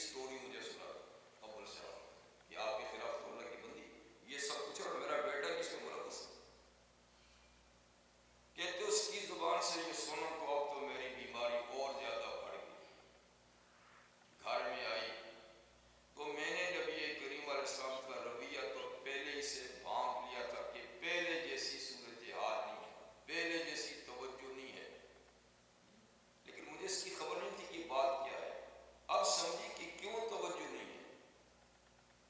Story مجھے سنا ابو صاحب کہ آپ کے خلاف تو اللہ کی بندی یہ سب کچھ اور میرا بیٹا کس میں ملوث ہے. کہتے اس کی زبان سے یہ سنا تو اب تو میری بیماری اور زیادہ بڑھ گئی. گھر میں آئی تو میں نے نبی کریم علیہ السلام کا رویہ تو پہلے ہی سے بھانپ لیا تھا کہ پہلے جیسی صورتحال نہیں ہے, پہلے جیسی توجہ نہیں ہے. لیکن مجھے اس کی خبر نہیں تھی کہ بات کیا ہے. اب سمجھی کہ کیوں توجہ نہیں ہے,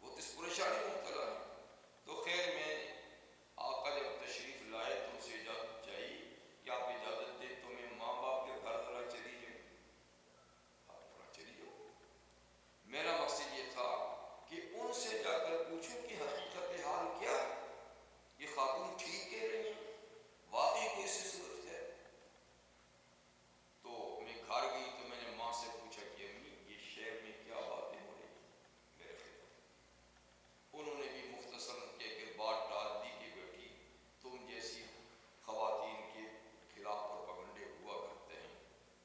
وہ تو اس پریشانی میں مبتلا ہے. تو خیر میں آقا جب تشریف لائے تو اسے اجازت چاہیے کہ آپ اجازت دیں تو میں ماں باپ کے گھر ذرا چلی جاؤں. آپ ذرا چلی جاؤ. میرا مقصد یہ تھا کہ ان سے جا کر پوچھوں کہ حقیقت حال کیا ہے, یہ خاتون ٹھیک کہہ رہی ہیں, واقعی کوئی سی صورت ہے. تو میں گھر گئی تو میں نے ماں سے پوچھا کہ امی یہ شہر میں کیا باتیں ہو رہی ہیں میرے خلاف. انہوں نے بھی مختصر کہہ کے بات ٹال دی کہ بیٹی تم جیسی خواتین کے خلاف پروپیگنڈے ہوا کرتے ہیں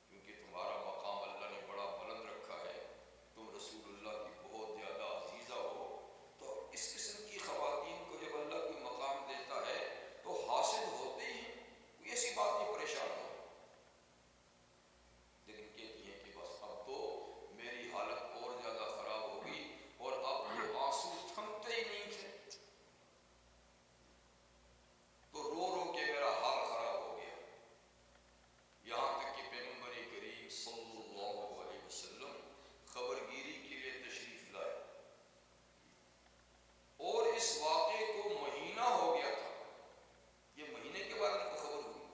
کیونکہ تمہارا مقام اللہ نے بڑا بلند رکھا ہے, تم رسول اللہ کی بہت زیادہ عزیزہ ہو. تو اس قسم کی خواتین کو جب اللہ کوئی مقام دیتا ہے تو حاصل ہوتے ہی ہیں, کوئی ایسی بات نہیں پریشان ہو. لیکن کہتی ہیں کہ بس اب تو میری حالت اور زیادہ خراب ہو گئی اور اب تو آنسو تھمتے ہی نہیں تھے, تو رو رو کے میرا حال خراب ہو گیا. یہاں تک کہ پیغمبر کریم صلی اللہ علیہ وسلم خبر گیری کے لیے تشریف لائے اور اس واقعے کو مہینہ ہو گیا تھا. یہ مہینے کے بعد ان کو خبر ہوئی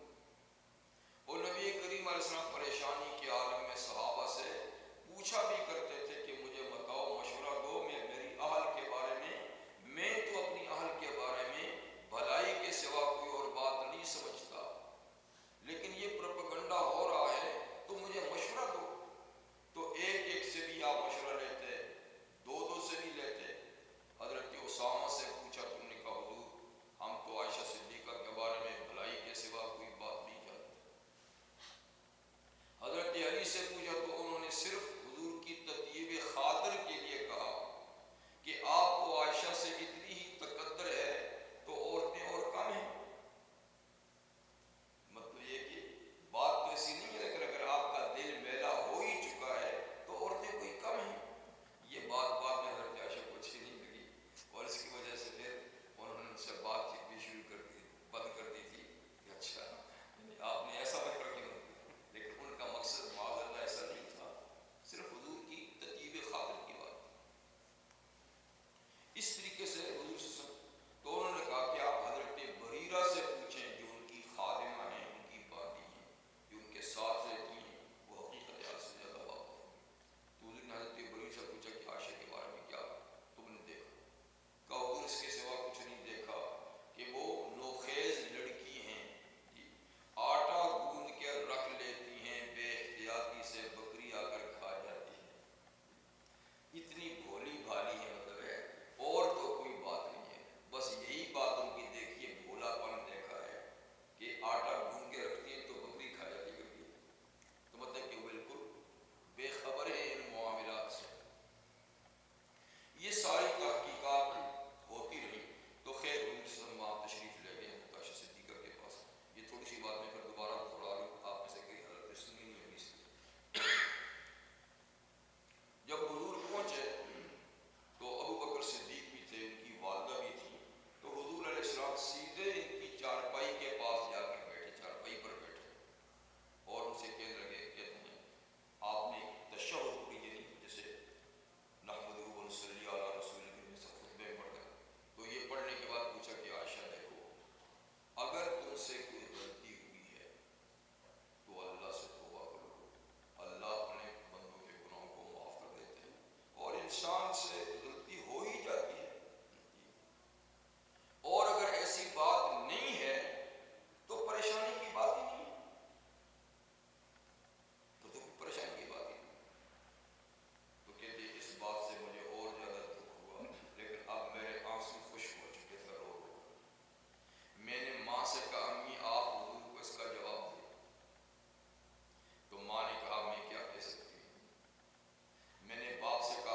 اور نبی کریم علیہ السلام پریشانی کے عالم میں صحابہ سے پوچھا بھی کرتے تھے کہ مجھے بتاؤ, مشورہ دو, میں میری اہل کے بارے میں تو اپنی اہل کے بارے میں بھلائی کے سوا کوئی اور بات نہیں سمجھتا, لیکن یہ پروپیگنڈا ہو رہا ہے تو مجھے مشورہ دو. تو ایک ایک سے بھی آپ مشورہ لیتے, دو دو سے بھی لیتے. حضرت اسامہ سے پوچھا, تم نے کہا حضور ہم تو عائشہ صدیقہ کے بارے میں بھلائی کے سوا کوئی بات نہیں جانتے. حضرت علی سے پوچھا تو انہوں نے صرف حضور کی تطیب خاطر کے لیے کہا کہ آپ کو عائشہ سے اتنی ہی تقدر ہے تو عورتیں اور کم ہیں. مطلب یہ کہ بات تو ایسی نہیں ہے, لیکن اگر آپ کا دل میلا ہو ہی چکا ہے تو عورتیں کوئی کم ہیں. یہ بات بعد میں حضرت عائشہ کو اچھی نہیں لگی اور اس کی وجہ سے پھر انہوں نے ان سے بات چیت بھی شروع کر دی, بند کر دی تھی کہ اچھا آپ نے ایسا مشورہ کیوں نہیں. لیکن ان کا مقصد معاذ اللہ ایسا نہیں تھا, صرف حضور کی تطیب خاطر کی بات. اس طریقے سے حضور سے تو انہوں نے کہا کہ آپ حضرت بریرہ سے پوچھیں جو ان کی خادمہ ہیں, ان کی باندی ہیں, جو ان کے ساتھ رہتی ہیں, وہ حقیقت حال سے زیادہ واقف ہیں. تو حضور نے حضرت بریرہ سے پوچھا کہ عائشہ کے بارے میں کیا تم نے دیکھا. کہا حضور اس کے سوا کچھ نہیں دیکھا کہ وہ نوخیز لڑکی ہیں, آٹا گوندھ کے رکھ لیتی ہیں, بے احتیاطی سے بکری آ کر کھا جاتی ہے, اتنی بھولی بھالی ہے. مطلب ہے اور تو کوئی بات نہیں ہے, بس یہی بات ان کی دیکھیے, بھولا پن دیکھا ہے کہ آٹا گوندھ کے رکھتی ہیں تو بکری کھا جاتی کرتی ہے. تو مطلب کہ وہ بالکل بے خبر ہے ان معاملات سے. یہ ساری تحقیقات ہوتی رہی تو خیر حضور صلی اللہ علیہ وسلم تشریف لے گئے عائشہ صدیقہ کے پاس. یہ تھوڑی سی بات میں پھر دوبارہ دوہرا لوں, آپ میں سے کئی حضرت سنی نہیں ہوگی. جب حضور پہنچے تو ابو بکر صدیق بھی تھے, ان کی والدہ بھی تھی. تو حضور علیہ السلام سیدھے ان کی چارپائی کے پاس جا کر بیٹھے, چارپائی پر بیٹھے اور ان سے کہنے لگے, کہتے ہیں آپ نے تشہد پڑھی, یعنی جیسے نحمدہ ونصلی علی رسول اللہ سے خطبے پڑھ کر, تو یہ پڑھنے کے بعد پوچھا کہ عائشہ دیکھو اگر تم سے کوئی غلطی ہوئی ہے تو اللہ سے توبہ کرو, اللہ اپنے بندوں کے گناہوں کو معاف کر دیتے ہیں, اور انسان سے غلطی ہو ہی جاتی ہے. اور اگر ایسی بات نہیں ہے تو پریشانی کی بات ہی نہیں ہے, تو پریشانی کی بات ہی نہیں. تو کہتے اس بات سے مجھے اور زیادہ دکھ ہوا, لیکن اب میرے آنسو خشک ہو چکے تھے رو رو. میں نے ماں سے کہا امی آپ حضور کو اس کا جواب دیں. تو ماں نے کہا میں کیا کہہ سکتی ہوں. میں نے باپ سے کہا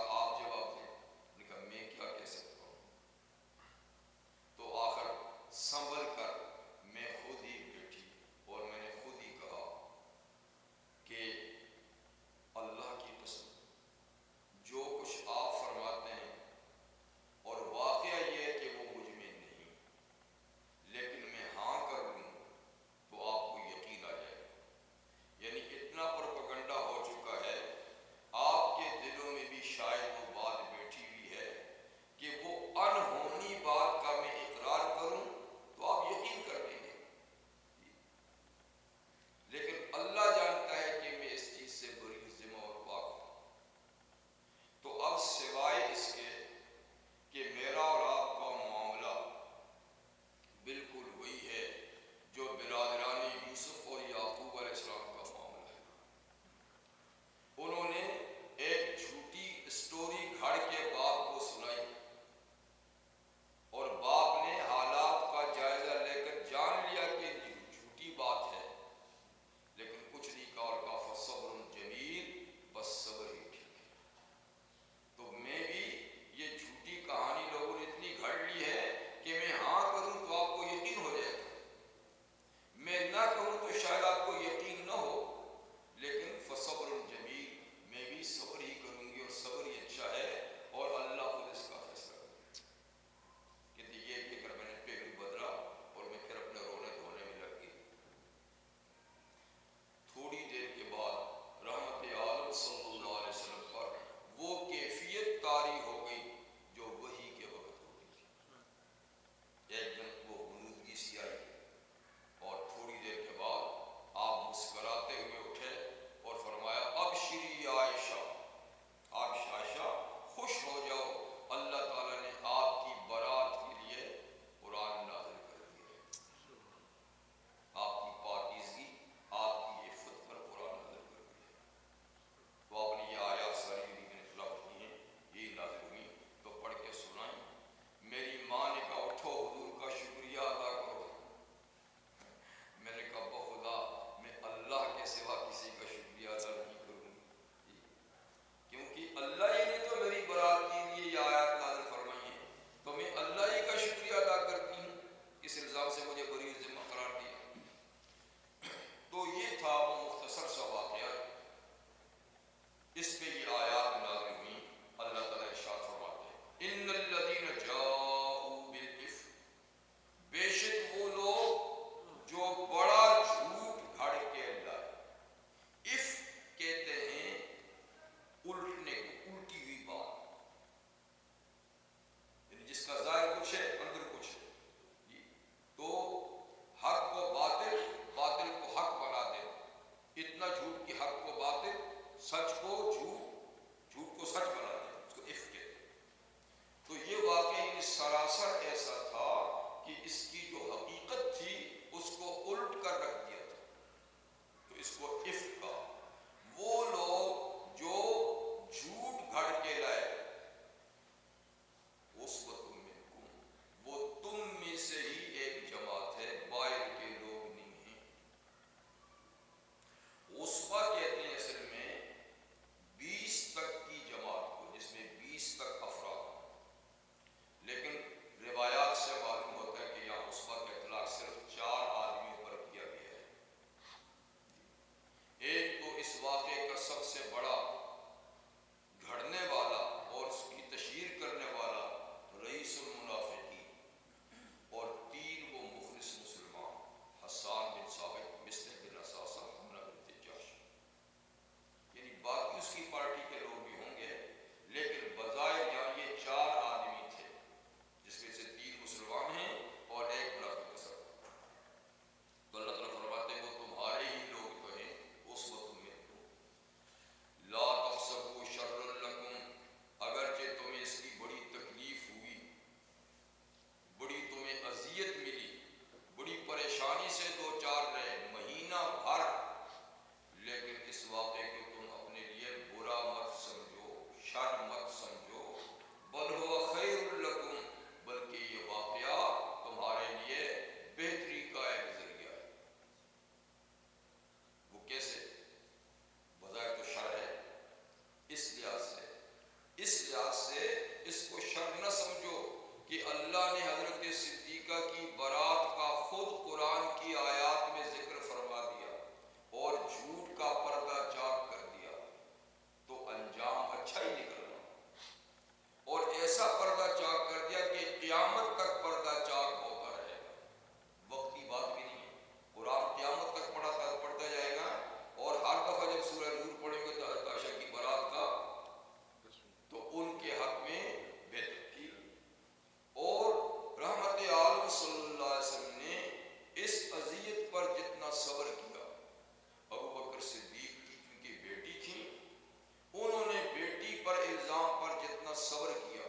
انجام پر جتنا صبر کیا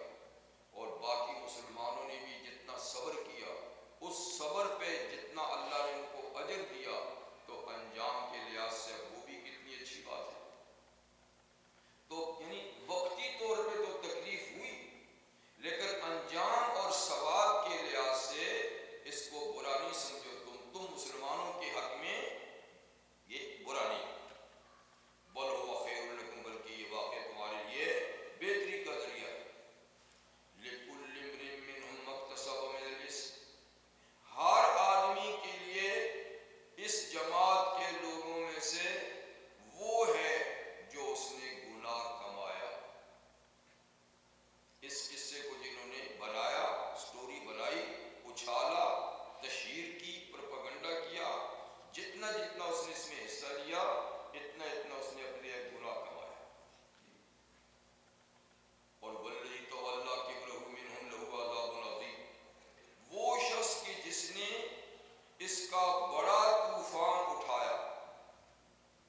اور باقی مسلمانوں نے بھی جتنا صبر کیا، اس صبر پہ جتنا اللہ نے ان کو اجر دیا، تو انجام کے لحاظ سے وہ بھی کتنی اچھی بات ہے۔ تو یعنی وقتی طور پہ تو تکلیف ہوئی، لیکن انجام اور ثواب کے لحاظ سے اس کو برا نہیں سمجھو تم مسلمانوں کے حق میں یہ برا نہیں، بل ہوا خیر لکم، بلکہ یہ واقعہ تمہارے لیے بہتری کا ذریعہ ہے۔ لِكُلِّ امْرِئٍ مِّنْهُم مَّا اكْتَسَبَ مِنَ الْإِثْمِ، ہر آدمی کے لیے اس جماعت کے لوگوں میں سے وہ ہے جو اس نے گناہ کمایا۔ اس قصے کو جنہوں نے بنایا، سٹوری بنائی، اچھالا، تشہیر کی، پروپیگنڈا کیا، جتنا جتنا اس نے اس میں حصہ لیا، اتنا اتنا اس نے اپنے ایک گناہ کمایا۔ اور وَالَّذِي تَوَلَّىٰ كِبْرَهُ مِنْهُمْ لَهُ عَذَابٌ عَظِيمٌ، وہ شخص کی جس نے اس کا بڑا طوفان اٹھایا،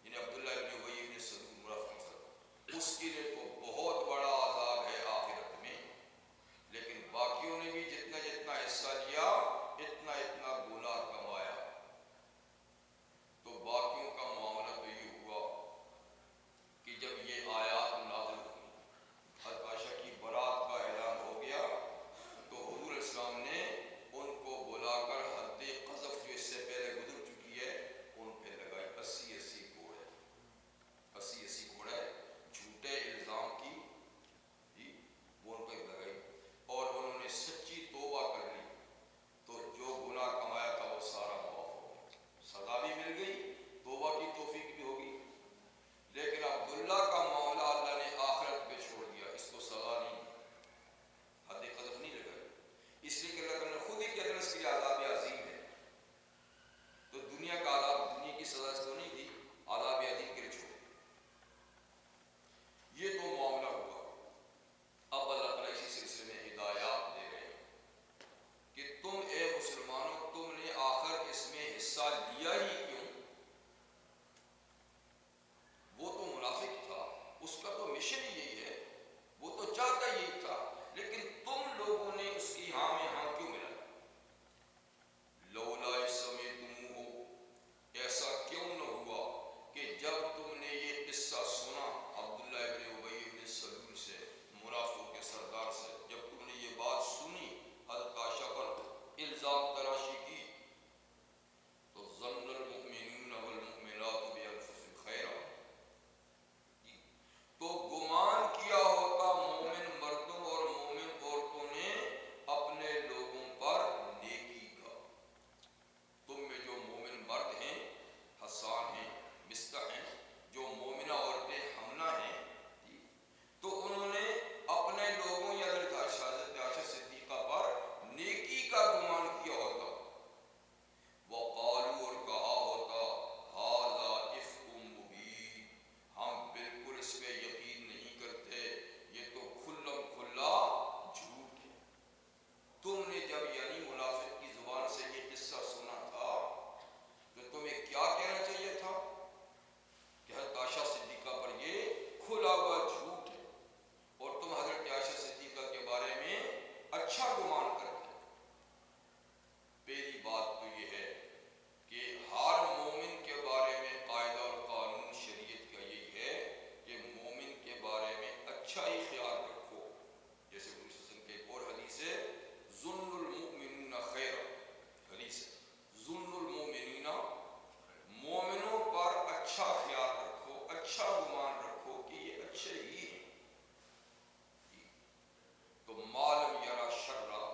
یعنی عبداللہ ابن ابی ابن سلول منافق، اس کے لیے تو بہت بڑا عذاب ہے آخرت میں۔ لیکن باقیوں نے بھی جتنا جتنا حصہ لیا، اتنا اتنا گناہ کمایا۔ تو باقیوں کا معاملہ تو یہ ہوا کہ جب یہ آیات نازل ہوئی، حضرت عائشہ کی برات کا اعلان ہو گیا، تو حضور اسلام نے ان کو بلا کر حد قذف جو اس سے پہلے گزر چکی ہے ان پہ لگائی۔ 80 کوڑے، 80 کوڑے جھوٹے الزام کی، جی وہ ان پہ لگائی، اور انہوں نے سچی توبہ کر لی، تو جو گناہ کمایا تھا وہ سارا معاف ہو گیا، سزا بھی مل گئی، توبہ کی توفیق بھی ہوگی۔ لیکن عبداللہ کا معاملہ اللہ نے آخرت پہ چھوڑ دیا، اس کو سزا نہیں دی، حد قذف نہیں لگائی، اس لیے کہ اللہ تعالیٰ نے خود ہی کہتے ہیں اس کے لیے عذاب عظیم ہے۔ تو دنیا کا عذاب، دنیا کی سزا اس کو نہیں دی، عذاب عظیم کے لیے چھوڑ دیا۔ یہ تو معاملہ ہوا۔ اب اللہ تعالیٰ اسی سلسلے میں ہدایات دے رہے ہیں کہ تم اے مسلمانوں، تم نے آخر اس میں حصہ لیا ہی کیوں؟ وہ تو منافق تھا، اس کا تو مشن ہی یہی ہے، وہ تو چاہتا یہی تھا، لیکن تم لوگوں نے اس کی ہاں میں ہاں کیوں ملا؟ لولا اذ سمعتموہ، ایسا کیوں نہ ہوا کہ جب تم نے یہ قصہ سنا عبداللہ ابن ابی ابن سلول سے، منافقوں کے سردار سے، جب تم نے یہ بات سنی، حضرت عائشہ پر الزام تراشی کی، تو ظن المؤمنون والمؤمنات بانفسہم خیرا، تو گمان کیا ہوتا مومن مردوں اور مومن عورتوں نے اپنے لوگوں پر نیکی کا۔ تم میں جو مومن مرد ہیں، حسان ہیں، مصطح ہیں، جو مومنہ عورتیں حمنہ ہیں، تو انہوں نے اپنے لوگوں یا حضرت عائشہ صدیقہ پر نیکی کا گمان کیا ہوتا، وقالوا، اور کہا ہوتا، ھذا افک مبین، ہم بالکل اس پہ یقین نہیں کرتے، یہ تو کھلم کھلا جھوٹ ہے۔ تم نے جب یعنی منافق کی زبان سے یہ قصہ سنا تھا تو تمہیں کیا کہنا چاہیے تھا کہ حضرت عائشہ صدیقہ پر یہ کھلا ہوا جھوٹ ہے، اور تم حضرت عائشہ صدیقہ کے بارے میں اچھا گمان کرتے۔ پہلی بات تو یہ ہے کہ ہر مومن کے بارے میں قاعدہ اور قانون شریعت کا یہی ہے کہ مومن کے بارے میں اچھا ہی خیال رکھو۔ جیسے حضور صلی اللہ علیہ وسلم کی ایک اور حدیث ہے، ظن المؤمنون خیر، حدیث ہے، ظن المؤمنین، مومنوں پر اچھا خیال رکھو، اچھا گمان رکھو کہ یہ اچھے ہی ہیں۔ تو مالم یرا شرا،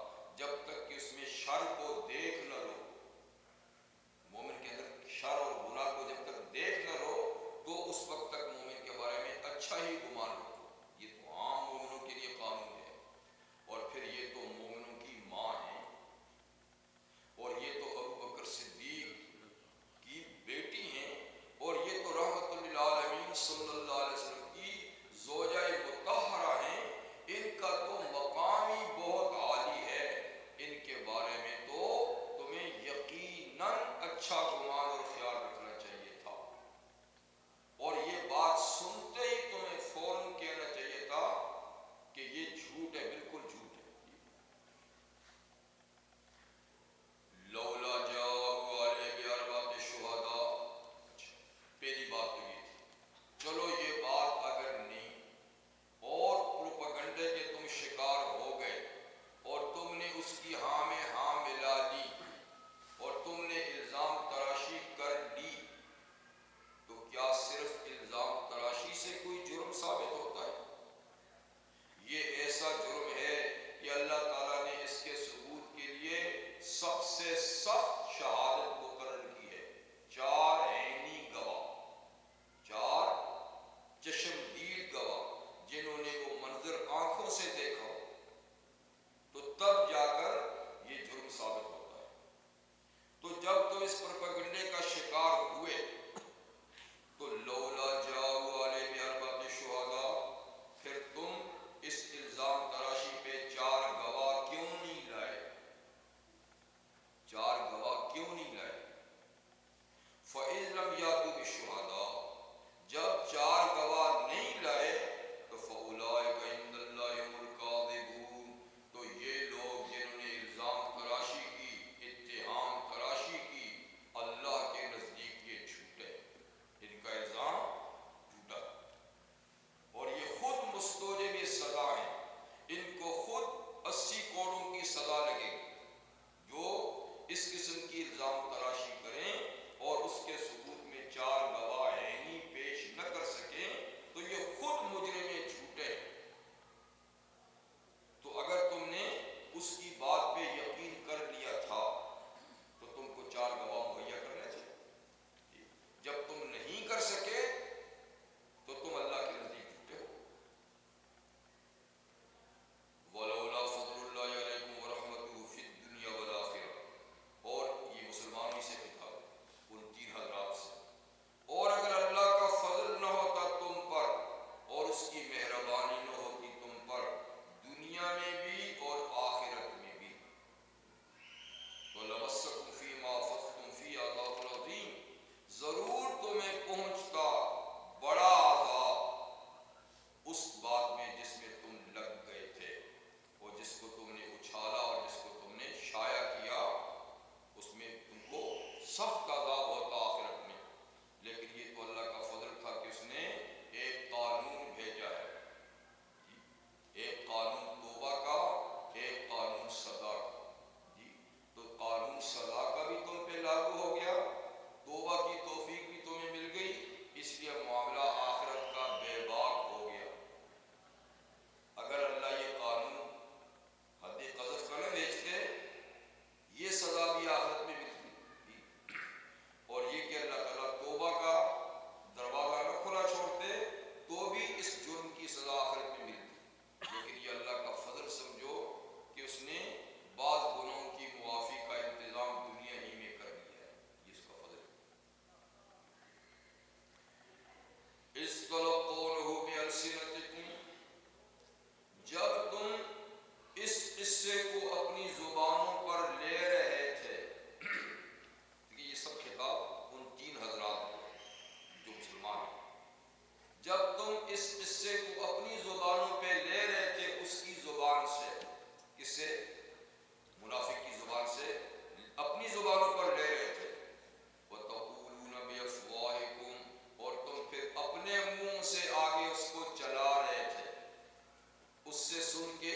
سے سن کے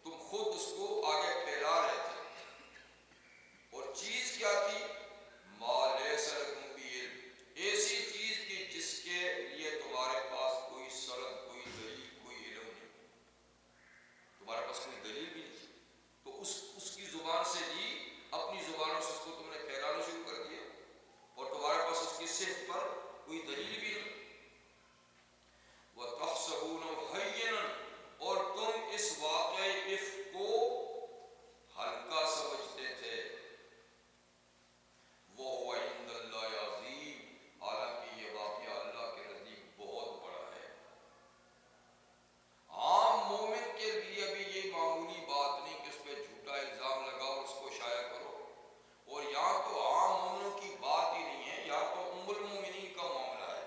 تم خود اس کو آگے پھیلا رہے تھے، اور چیز کیا تھی؟ ما لیس لکم بہ علم، ایسی چیز کی جس کے لیے تمہارے پاس کوئی سند، کوئی دلیل، کوئی علم نہیں، تمہارے پاس کوئی دلیل بھی نہیں تھی، تو اس کی زبان سے لی، اپنی زبانوں سے اس کو تم نے پھیلانا شروع کر دیا، اور تمہارے پاس اس کی صحت پر کوئی دلیل بھی نہیں۔ وَتَحْسَبُونَهُ هَيِّنًا، اور تم اس واقعہ افک کو ہلکا سمجھتے تھے، وَهُوَ عِندَ اللَّهِ عَظِيمٌ، حالانکہ یہ واقعہ اللہ کے نزدیک بہت بڑا ہے۔ عام مومن کے لیے بھی یہ معمولی بات نہیں کہ اس پہ جھوٹا الزام لگاؤ اور اس کو شائع کرو، اور یہاں تو عام مومنوں کی بات ہی نہیں ہے، یہاں تو ام المومنین کا معاملہ ہے،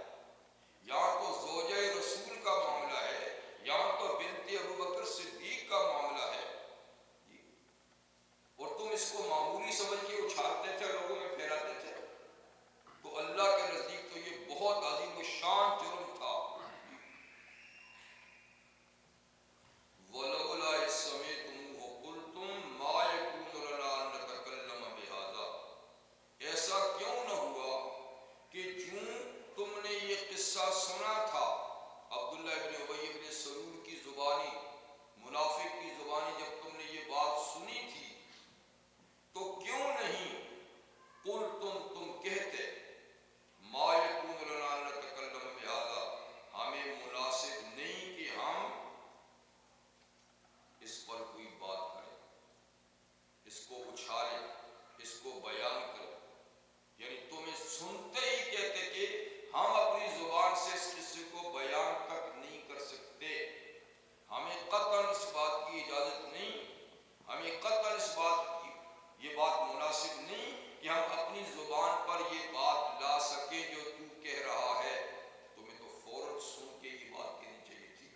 یہاں تو زوجہ رسول کا معاملہ ہے، یہاں تو بنت ابو بکر صدیق کا معاملہ ہے، اور تم اس کو معمولی سمجھ کے اچھالتے تھے، لوگوں میں پھیلاتے تھے، تو اللہ کے نزدیک تو یہ بہت عظیم الشان جرم تھا۔ وَلَوْلَا إِذْ سَمِعْتُمُوهُ قُلْتُمْ مَا يَكُونُ لَنَا أَن نَّتَكَلَّمَ بِهَٰذَا، ایسا کیوں نہ ہوا کہ جوں تم نے یہ قصہ سنا تھا، عبداللہ ابن ابی ابن سلول کی زبانی، منافق کی زبانی، جب تم نے یہ بات سنی تھی تو کیوں نہیں تم کہتے ما یکون لنا ان نتکلم بہذا، ہمیں مناسب نہیں کہ ہم اس پر کوئی بات کریں، اس کو اچھالیں، اس کو بیان کریں، یعنی تمہیں سنتے ہی کہتے کہ ہم اپنی زبان سے اس قصے کو بیان تک نہیں کر سکتے، ہمیں قطعاً اس بات کی اجازت نہیں، ہمیں قطعاً اس بات کی یہ بات مناسب نہیں کہ ہم اپنی زبان پر یہ بات لا سکیں جو تو کہہ رہا ہے، تمہیں تو فوراً سن کے یہ بات کہنی چاہیے تھی،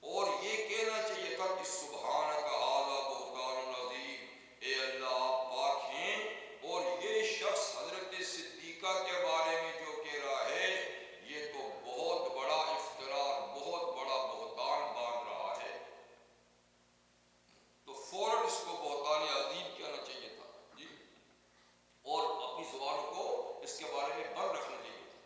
اور یہ کہنا چاہیے تھا کہ سبحانک ھذا بہتان عظیم، اے اللہ آپ پاک ہیں، اور یہ شخص حضرت صدیقہ کے بارے میں جو کہہ رہا ہے یہ تو بہت بڑا افطرا، بہت بڑا بہتان باندھ رہا ہے، تو فوراً اس کو بہتان عظیم کہنا چاہیے تھا جی، اور اپنی زبانوں کو اس کے بارے میں بند رکھنا چاہیے تھا۔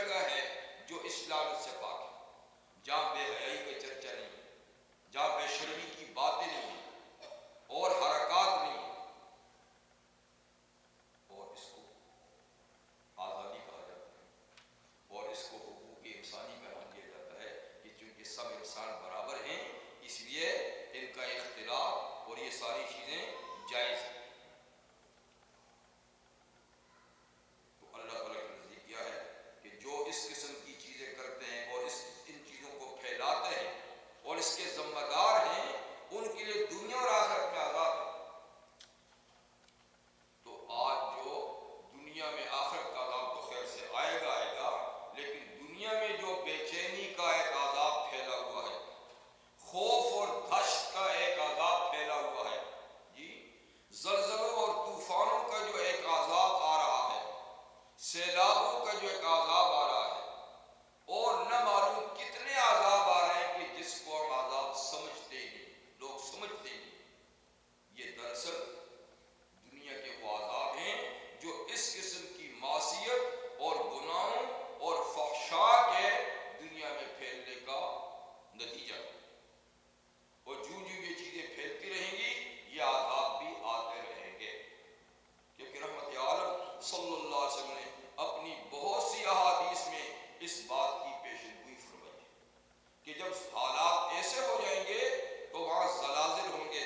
جگہ ہے جو اس لعنت سے پاک ہے، جہاں بے حیائی کا چرچا نہیں، جہاں بے شرمی کی باتیں نہیں اور حرکات نہیں، اور اس کو آزادی کہا جاتا ہے اور اس کو حقوق انسانی کا نام دیا جاتا ہے کہ چونکہ سب انسان برابر ہیں اس لیے ان کا اختلاف اور یہ ساری چیزیں جائز ہیں۔ تو اللہ تعالیٰ کے نزدیک کیا ہے کہ جو اس قسم کی چیزیں کرتے ہیں اور ان چیزوں کو پھیلاتے ہیں اور اس کے ذمہ دار ہیں، ان کے لیے دنیا اور آخرت میں عذاب ہے۔ تو آج جو دنیا میں آخرت کا عذاب تو خیر سے آئے گا لیکن دنیا میں جو بے چینی کا ایک عذاب پھیلا ہوا ہے، خوف اور دہشت کا ایک عذاب پھیلا ہوا ہے، جی زلزلوں اور طوفانوں کا جو ایک عذاب آ رہا ہے، سیلابوں کا جو ایک عذاب آ رہا ہے، اور نہ معلوم کتنے عذاب آ رہے ہیں کہ جس کو ہم عذاب سمجھتے ہی نہیں، لوگ سمجھتے ہی نہیں، یہ دراصل دنیا کے وہ عذاب ہیں جو اس قسم کی معصیت اور گناہوں اور فحشاء کے دنیا میں پھیلنے کا نتیجہ ہے۔ اور جو یہ چیزیں پھیلتی رہیں گی یہ عذاب بھی آتے رہیں گے، کیونکہ رحمت عالم صلی اللہ علیہ وسلم نے اپنی بہت سی احادیث میں اس بات کی پیشن گوئی فرمائی ہے کہ جب حالات ایسے ہو جائیں گے تو وہاں زلازل ہوں گے،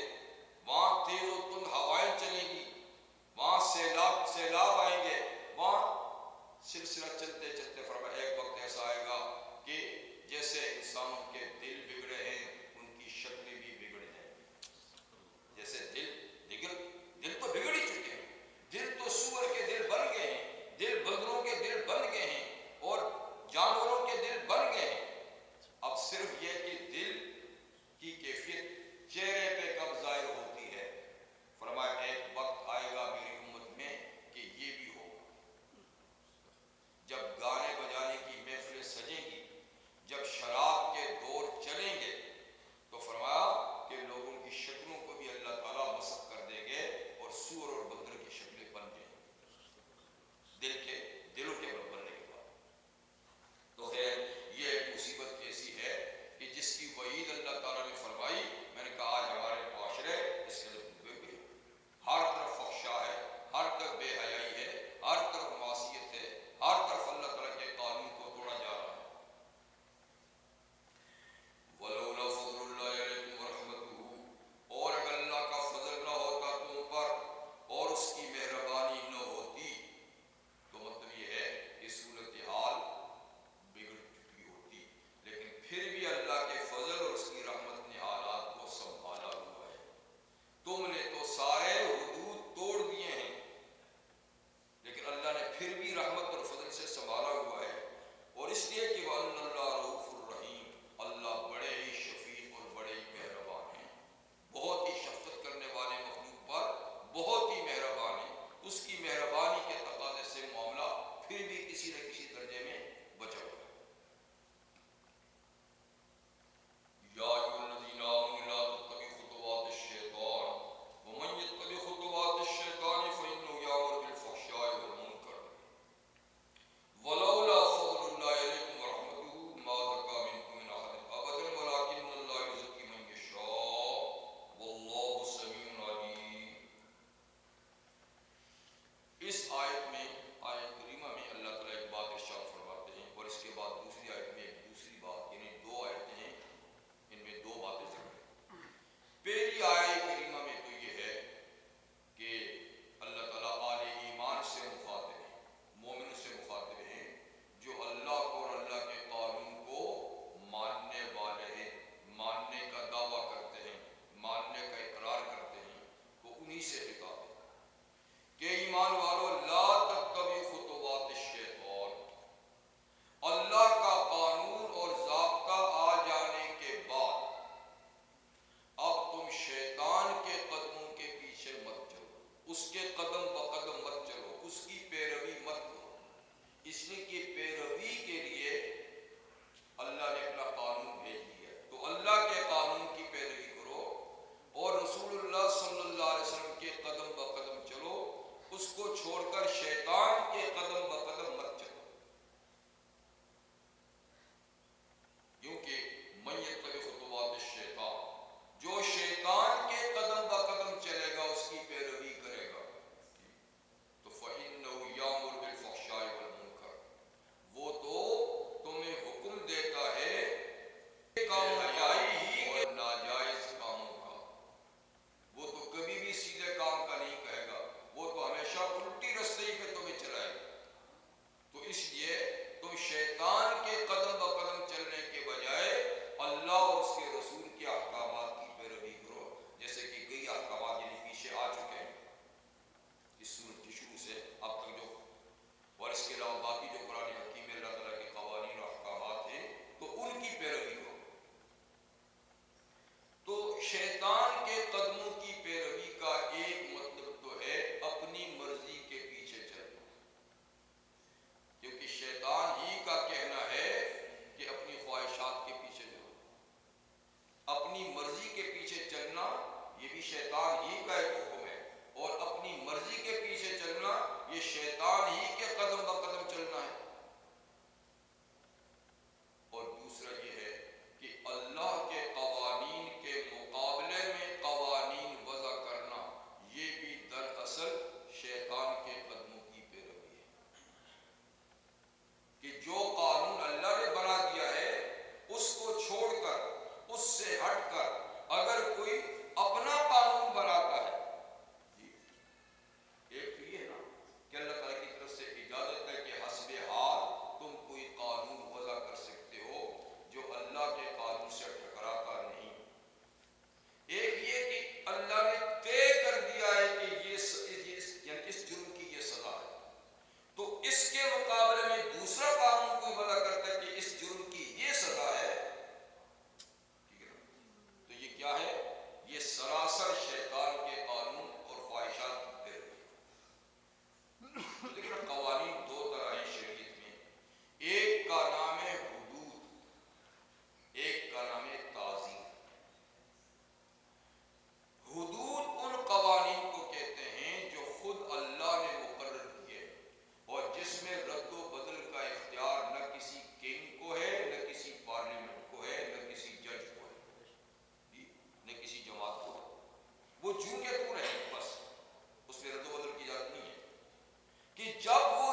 وہاں تیز و تند ہوائیں چلیں گی، وہاں سیلاب آئیں گے، وہاں سلسلہ چلتے چلتے فرمایا ایک وقت ایسا آئے گا کہ جیسے انسانوں کے دل بگڑے ہیں ان کی شکلیں بھی بگڑ جائیں گی۔ جیسے دل تو بگڑ ہی چکے ہیں، دل تو سور کے دل بن گئے ہیں، دل بندروں کے دل بن گئے ہیں اور جانوروں کے دل بن گئے ہیں۔ اب صرف یہ کہ دل کی کیفیت چہرے پہ کب ظاہر ہوتی ہے، فرمایا ایک وقت آئے گا میری امت میں کہ یہ بھی ہوگا، جب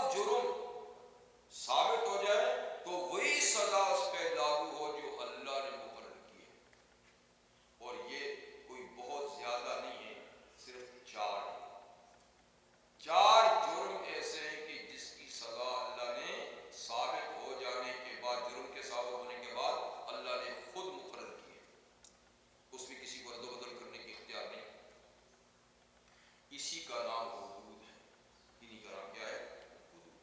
خود جرم ثابت ہو جائے تو وہی سزا اس پہ لاگو ہو جو اللہ نے مقرر کی ہے. اور یہ کوئی بہت زیادہ نہیں ہے، صرف چار جرم ایسے ہیں کہ جس کی سزا اللہ نے ثابت ہو جانے کے بعد، جرم کے ثابت ہونے کے بعد اللہ نے خود مقرر کی ہے. اس میں کسی کو رد و بدل کرنے کی اختیار نہیں. اسی کا نام حدود ہے. انہی کا نام کیا ہے؟ حدود.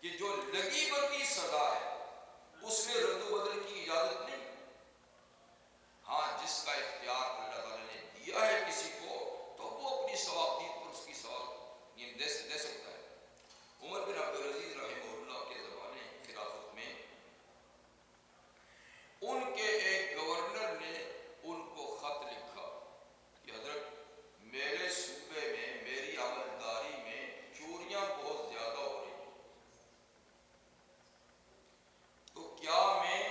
کہ جو لگی بندی سزا ہے اس میں رد و بدل کی اجازت نہیں. ہاں جس کا اختیار اللہ تعالیٰ نے دیا ہے کسی کو تو وہ اپنی ثوابدید پر اس کی ثواب دے سکتا ہے. عمر بن عبدالعزیز رحمہ اللہ کے زمانے خلافت میں ان کے ایک گورنر نے ان کو خط لکھا کہ حضرت میرے صوبے میں میری عملداری میں چوریاں بہت زیادہ ہو رہی ہیں، تو کیا میں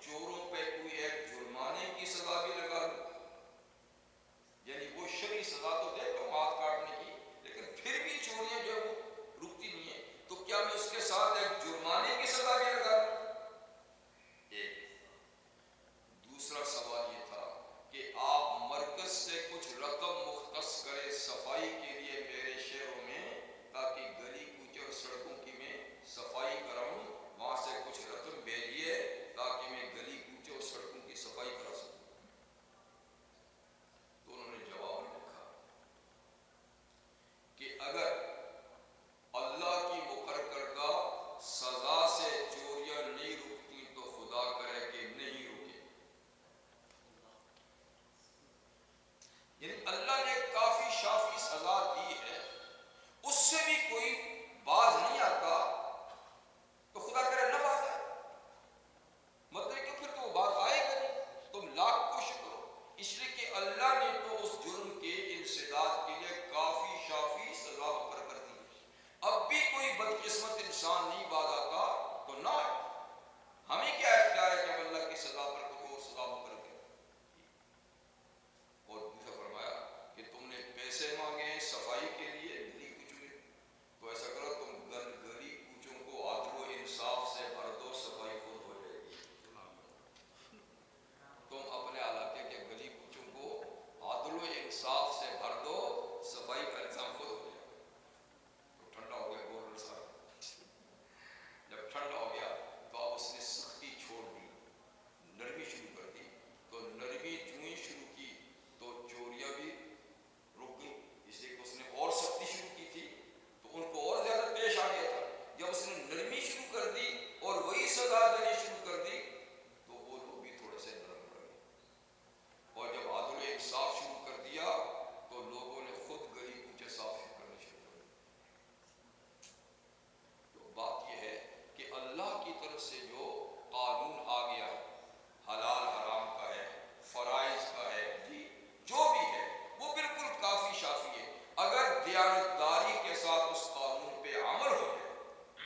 چوروں پہ کوئی ایک جرمانے کی سزا بھی لگا لوں؟ یعنی وہ شرعی سزا تو دے تو ہاتھ کاٹنے کی، لیکن پھر بھی چوریاں جو وہ رکتی نہیں ہیں، تو کیا میں اس کے ساتھ ایک جرمانے کی سزا بھی لگا لوں؟ ایک دوسرا سوال یہ تھا کہ آپ مرکز سے کچھ رقم مختص کرے صفائی کے لیے میرے شہروں میں، تاکہ گلی کوچے اور سڑکوں کی میں صفائی کراؤں، وہاں سے کچھ رقم بھیجیے تاکہ میں گلی کوچے اور سڑکوں کی صفائی کرا سکوں. تو انہوں نے جواب میں لکھا کہ اگر اللہ کی مقرر کردہ سزا سے چوریاں نہیں رکتی تو خدا کرے کہ نہیں رکے. یعنی اللہ نے کافی شافی سزا دی ہے، اس سے بھی کوئی باز نہیں آتا تو خدا کرے نہ باز آئے. مطلب کہ پھر تو وہ بات آئے گا نہیں، تم لاکھ کوشش کرو. اس لیے کہ اللہ نے تو اس جرم کے انسداد کے لیے کافی شافی سزا مقرر کر دی. اب بھی کوئی بدقسمت انسان نہیں باز آتا تو نہ آئے. ہمیں کیا اختیار ہے کہ ہم اللہ کی سزا پر کوئی اور سزا مقرر کریں. اور دوسرا فرمایا کہ تم نے پیسے مانگے ہیں صفائی کے لیے گلی کوچوں میں، تو ایسا کرو تم گلی کوچوں کو عدل و انصاف سے بھر دو، صفائی خود ہو جائے گی. تم اپنے علاقے کے گلی کوچوں کو عدل و انصاف سے بھر دو، صفائی کا انتظام خود ہو جائے گا. تو ٹھنڈا ہو گیا گورنر صاحب. جب ٹھنڈا ہو گیا تو اب اس نے سختی چھوڑ دی، نرمی شروع کر دی. تو نرمی جو ہی شروع کی تو چوریاں بھی رک گئی، اس لیے کہ اس نے اور سختی شروع کی تھی تو ان کو اور زیادہ پیش آ گیا تھا. جب اس نے نرمی شروع کر دی اور وہی سزا دینی شروع کر دی تو وہ لوگ بھی تھوڑے سے نرم پڑ گئے. اور جب عدل و انصاف شروع کر دیا تو لوگوں نے خود گلی کوچے صاف کرنے شروع کر دیے. تو بات یہ ہے کہ اللہ کی طرف سے جو قانون آ گیا، حلال حرام کا ہے، فرائض کا ہے، جی جو بھی ہے وہ بالکل کافی شافی ہے اگر دیانتداری کے ساتھ اس قانون پہ عمل ہو جائے.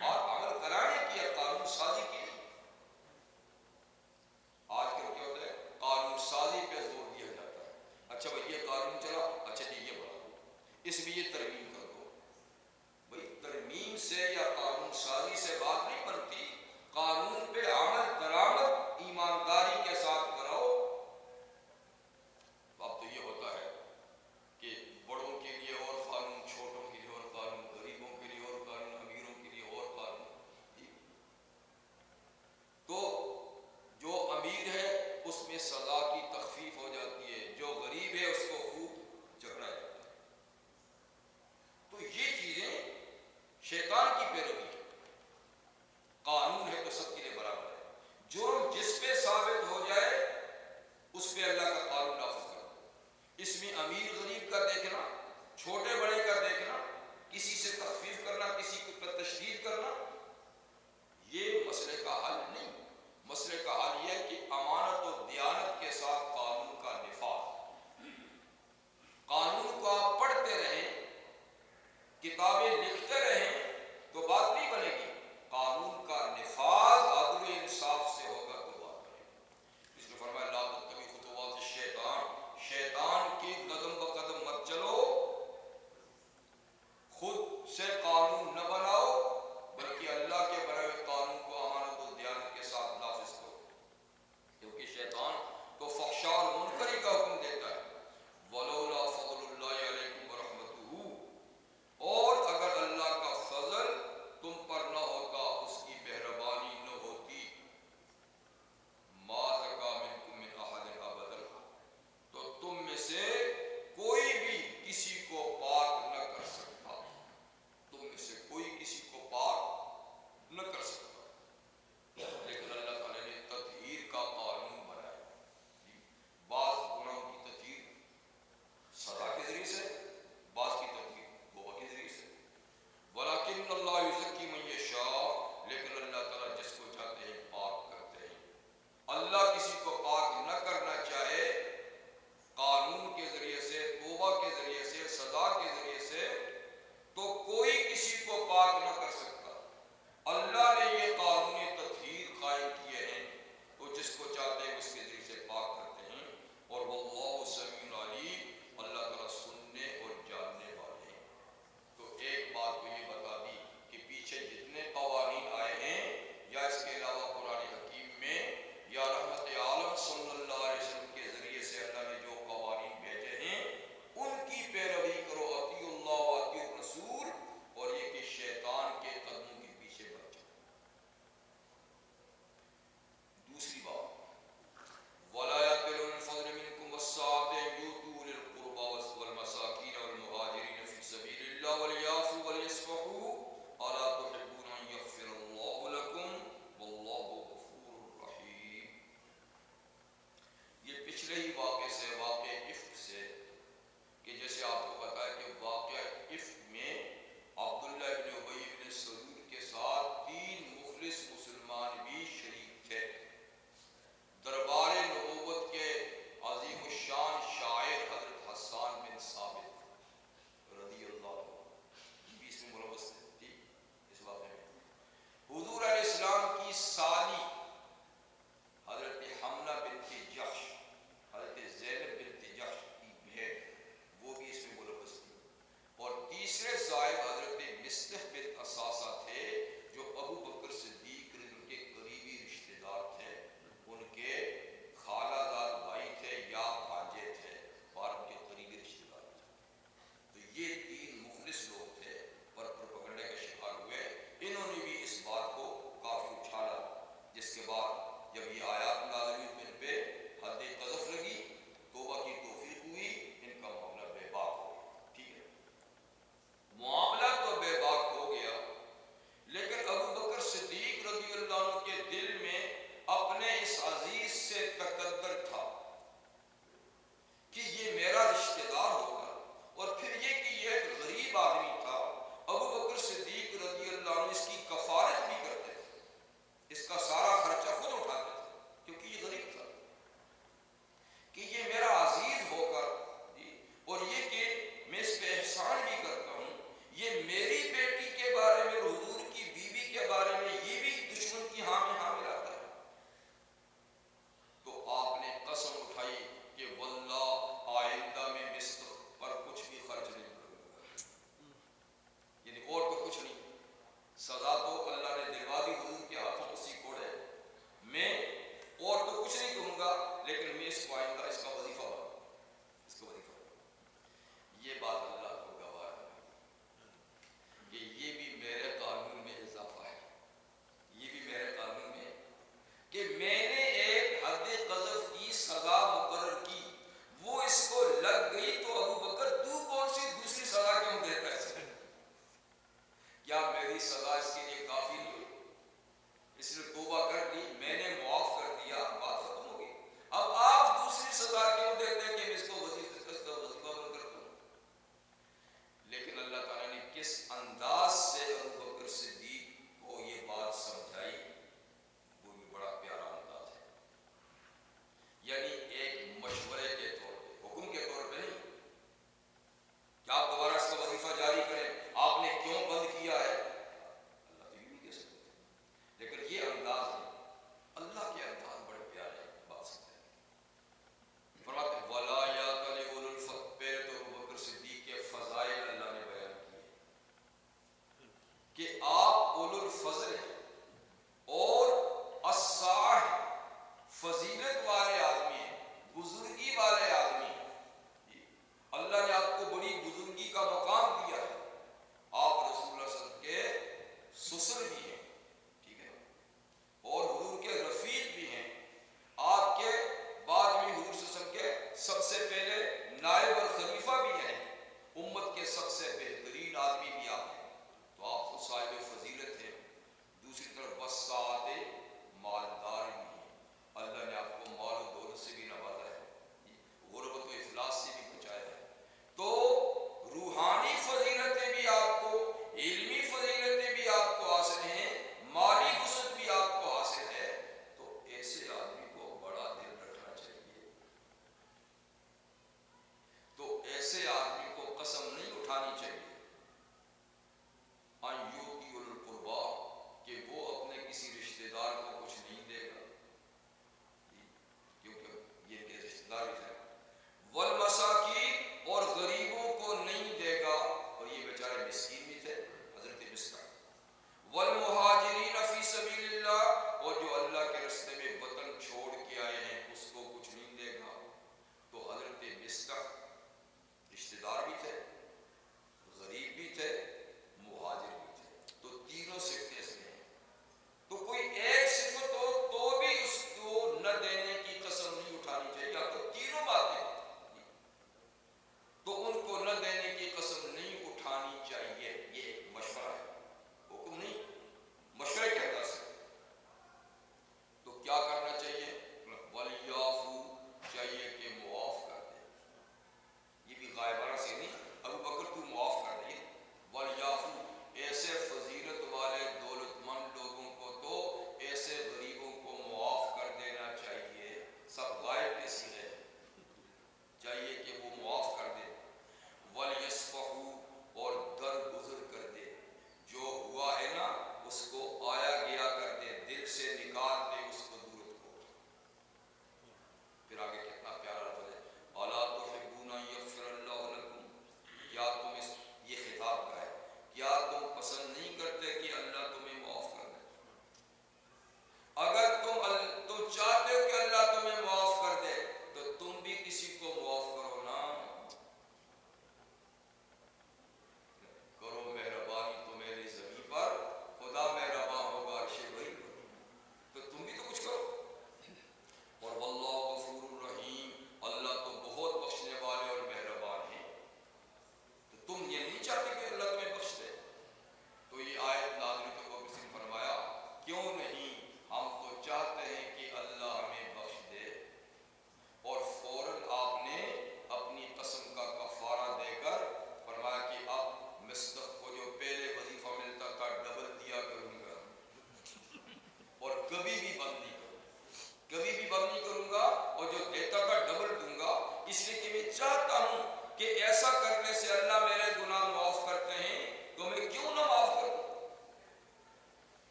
اور عمل کرانے کی یا قانون سازی کی نہیں. آج کل کیا ہوتا ہے قانون سازی پہ زور دیا جاتا ہے. اچھا بھائی یہ قانون چلا، اچھا جی یہ بنا دو، اس میں یہ ترمیم کر دو. بھائی ترمیم سے یا قانون سازی سے بات نہیں بنتی، قانون پہ عمل درآمد ایمانداری کے ساتھ کراؤ. اب تو یہ ہوتا ہے کہ بڑوں کے لیے اور قانون، چھوٹوں کے لیے اور قانون، غریبوں کے لیے اور قانون، امیروں کے لیے اور قانون. تو جو امیر ہے اس میں سزا کی تخفیف ہو جاتی ہے، جو غریب ہے اس کو خوب جھگڑا جاتا ہے. تو یہ چیزیں شیطان کی پیروی ہے. قانون ہے تو سب کے لیے برابر ہے. جرم جس پہ ثابت ہو جائے اس پہ اللہ کا قانون نافذ کر دو. اس میں امیر غریب کا دیکھنا، چھوٹے بڑے کا دیکھنا، کسی سے تخفیف کرنا، کسی پر تشدید کرنا، یہ مسئلے کا حل نہیں. مسئلے کا حل یہ ہے کہ امانت و دیانت کے ساتھ قانون کا نفاذ. قانون کو آپ پڑھتے رہیں، کتابیں لکھتے رہیں تو بات نہیں بنے گی. قانون کا نفاذ عدل و انصاف سے ہوگا تو بات بنے گی. اس نے فرمایا لا تتبعوا خطوات الشیطان، شیطان کی قدم بقدم مت چلو. خود سے قانون نہ بنا سے بھی ہیں.